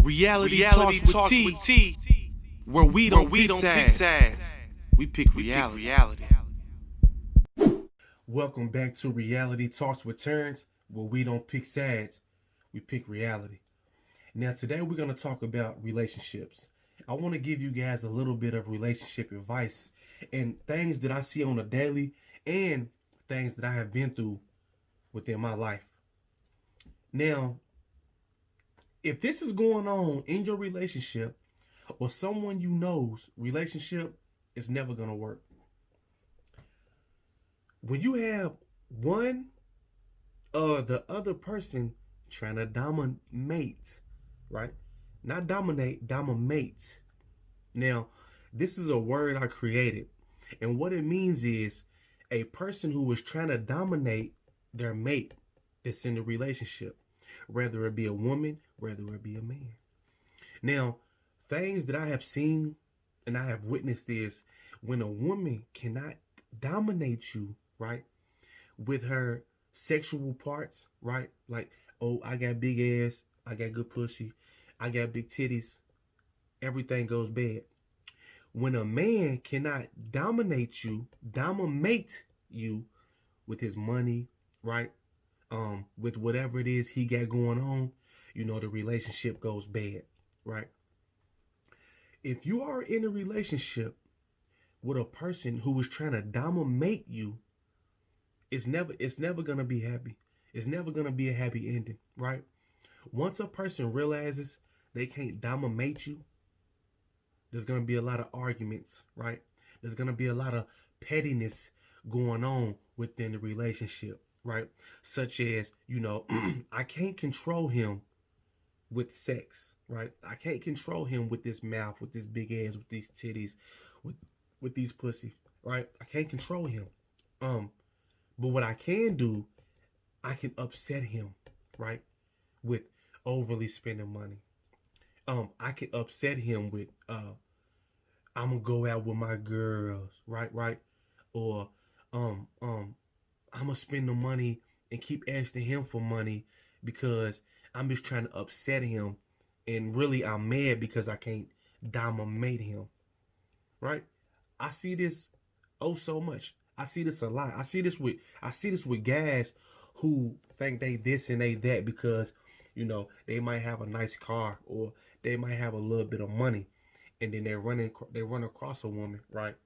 Reality talks with T, where we don't pick sides. We pick reality. Welcome back to Reality Talks with Terrence, where we don't pick sides, we pick reality. Now, today we're going to talk about relationships. I want to give you guys a little bit of relationship advice and things that I see on a daily and things that I have been through within my life. Now, if this is going on in your relationship or someone you know's relationship, it's never going to work. When you have one or the other person trying to dominate, right? Not dominate, dominate. Now, this is a word I created. And what it means is a person who is trying to dominate their mate that's in the relationship, whether it be a woman, whether it be a man. Now, things that I have seen and I have witnessed is when a woman cannot dominate you, right, with her sexual parts, right? Like, oh, I got big ass, I got good pussy, I got big titties, everything goes bad. When a man cannot dominate you with his money, right? With whatever it is he got going on, the relationship goes bad, right? If you are in a relationship with a person who is trying to dominate you, it's never gonna be happy. It's never gonna be a happy ending, right? Once a person realizes they can't dominate you, there's gonna be a lot of arguments, right? There's gonna be a lot of pettiness going on within the relationship, right? Such as, I can't control him with sex, right? I can't control him with this mouth, with this big ass, with these titties, with these pussy, right? I can't control him. But what I can do, I can upset him, right? With overly spending money. I can upset him with I'm gonna go out with my girls, right? Or I'm gonna spend the money and keep asking him for money because I'm just trying to upset him, and really I'm mad because I can't dominate him, right? I see this so much. I see this a lot. I see this with guys who think they this and they that because they might have a nice car or they might have a little bit of money, and then they run across a woman, right,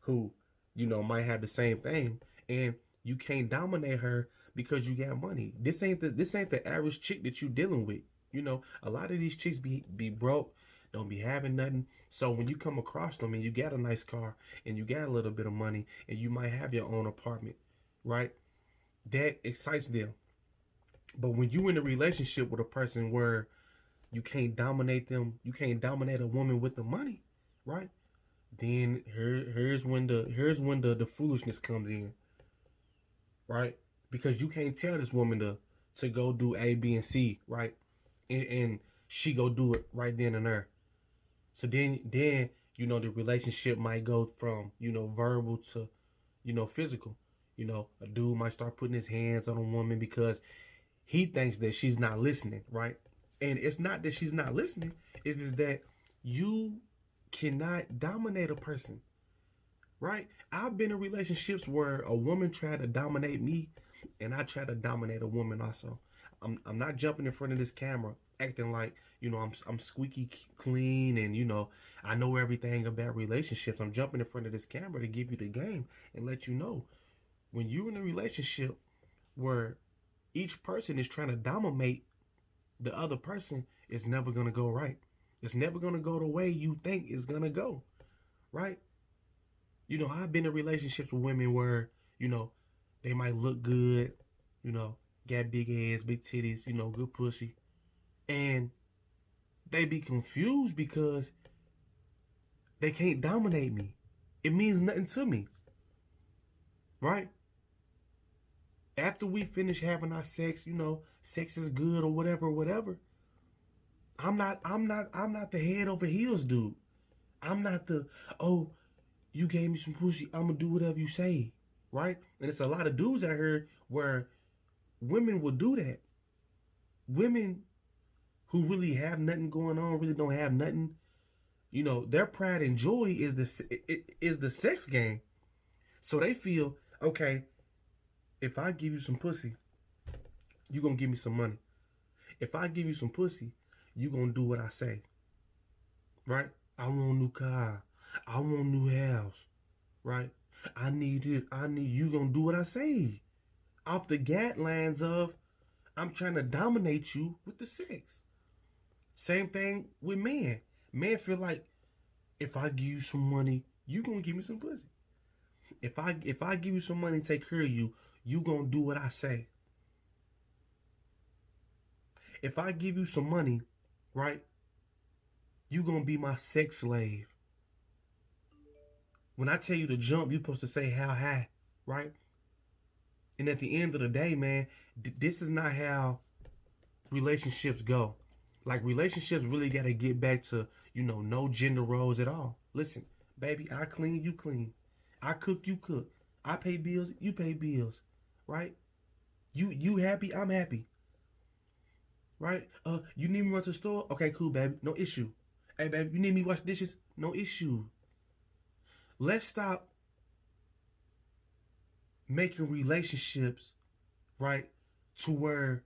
who might have the same thing, and you can't dominate her because you got money. This ain't the average chick that you dealing with. A lot of these chicks be broke, don't be having nothing. So when you come across them and you got a nice car and you got a little bit of money and you might have your own apartment, right? That excites them. But when you in a relationship with a person where you can't dominate them, you can't dominate a woman with the money, right? Then here's when the foolishness comes in, right? Because you can't tell this woman to go do A, B, and C, right? And she go do it right then and there. So then the relationship might go from verbal to physical. A dude might start putting his hands on a woman because he thinks that she's not listening, right? And it's not that she's not listening, it's just that you cannot dominate a person, right? I've been in relationships where a woman tried to dominate me and I tried to dominate a woman also. I'm not jumping in front of this camera acting like I'm squeaky clean and I know everything about relationships. I'm jumping in front of this camera to give you the game and let you know when you're in a relationship where each person is trying to dominate the other person, it's never gonna go right. It's never gonna go the way you think it's gonna go, right? I've been in relationships with women where they might look good, got big ass, big titties, good pussy. And they be confused because they can't dominate me. It means nothing to me. Right? After we finish having our sex, sex is good or whatever. I'm not the head over heels dude. I'm not the, oh, you gave me some pussy, I'm gonna do whatever you say. Right? And it's a lot of dudes out here where women will do that. Women who really have nothing going on, really don't have nothing. You know, their pride and joy is the sex game. So they feel, okay, if I give you some pussy, you gonna give me some money. If I give you some pussy, you gonna do what I say. Right? I want a new car. I want a new house. Right? I need it. I need you gonna do what I say. Off the guidelines of I'm trying to dominate you with the sex. Same thing with men. Men feel like if I give you some money, you gonna give me some pussy. If I give you some money and take care of you, you gonna do what I say. If I give you some money, right, you gonna be my sex slave. When I tell you to jump, you're supposed to say how high, right? And at the end of the day, man, this is not how relationships go. Like, relationships really got to get back to, you know, no gender roles at all. Listen, baby, I clean, you clean. I cook, you cook. I pay bills, you pay bills, right? You happy, I'm happy, right? You need me to run to the store? Okay, cool, baby, no issue. Hey, baby, you need me to wash dishes? No issue. Let's stop making relationships, right, to where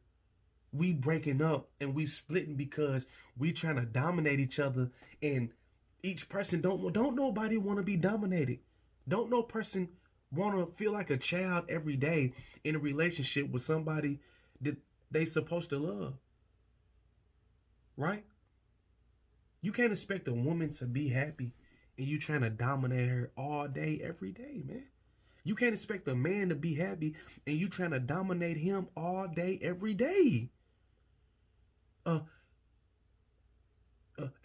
we breaking up and we splitting because we trying to dominate each other, and each person don't nobody want to be dominated. Don't no person want to feel like a child every day in a relationship with somebody that they supposed to love. Right? You can't expect a woman to be happy and you trying to dominate her all day, every day, man. You can't expect a man to be happy and you trying to dominate him all day, every day.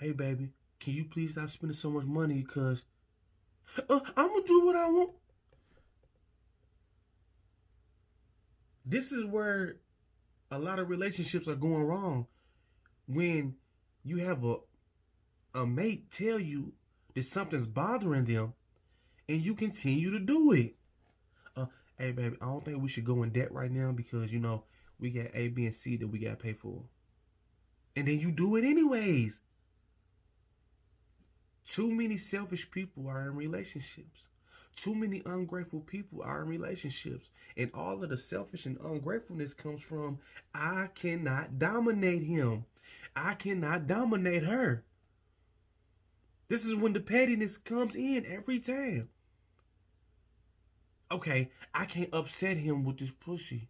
Hey, baby, can you please stop spending so much money? Because I'm going to do what I want. This is where a lot of relationships are going wrong. When you have a mate tell you that something's bothering them and you continue to do it. Hey, baby, I don't think we should go in debt right now because, you know, we got A, B, and C that we got to pay for. And then you do it anyways. Too many selfish people are in relationships. Too many ungrateful people are in relationships. And all of the selfish and ungratefulness comes from, I cannot dominate him. I cannot dominate her. This is when the pettiness comes in every time. Okay, I can't upset him with this pussy.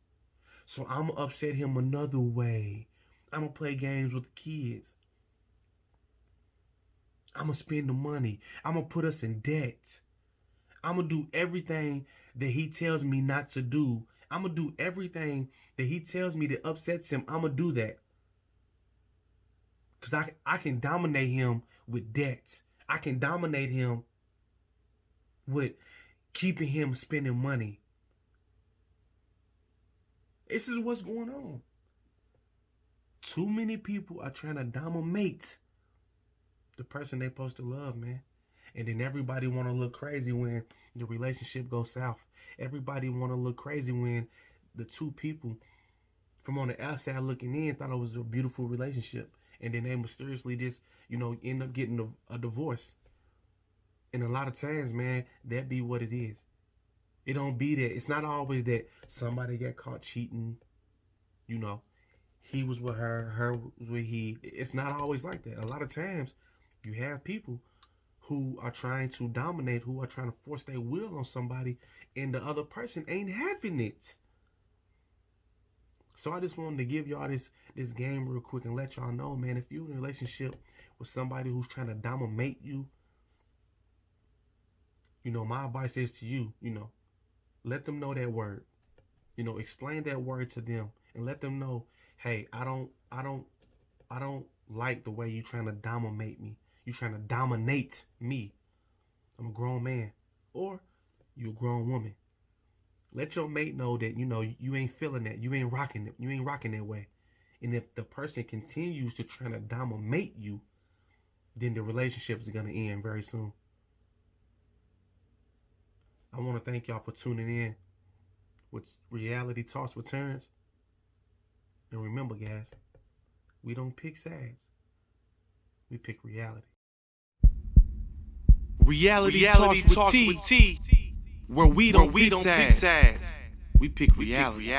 So I'm going to upset him another way. I'm going to play games with the kids. I'm going to spend the money. I'm going to put us in debt. I'm going to do everything that he tells me not to do. I'm going to do everything that he tells me that upsets him. I'm going to do that. Because I can dominate him with debt. I can dominate him with keeping him spending money. This is what's going on. Too many people are trying to dominate the person they're supposed to love, man. And then everybody want to look crazy when the relationship goes south. Everybody want to look crazy when the two people from on the outside looking in thought it was a beautiful relationship. And then they mysteriously just, you know, end up getting a divorce. And a lot of times, man, that be what it is. It don't be that. It's not always that somebody got caught cheating. You know, he was with her was with he. It's not always like that. A lot of times you have people who are trying to dominate, who are trying to force their will on somebody, and the other person ain't having it. So I just wanted to give y'all this game real quick and let y'all know, man, if you're in a relationship with somebody who's trying to dominate you, you know, my advice is to you, you know, let them know that word. You know, explain that word to them and let them know, hey, I don't like the way you trying to dominate me. You trying to dominate me. I'm a grown man. Or you a grown woman. Let your mate know that, you know, you ain't feeling that. You ain't rocking it. You ain't rocking that way. And if the person continues to try to dominate you, then the relationship is going to end very soon. I want to thank y'all for tuning in with Reality Talks with Terrence. And remember, guys, We don't pick sides. We pick reality. Reality talks with T, where we don't pick sides. We pick reality.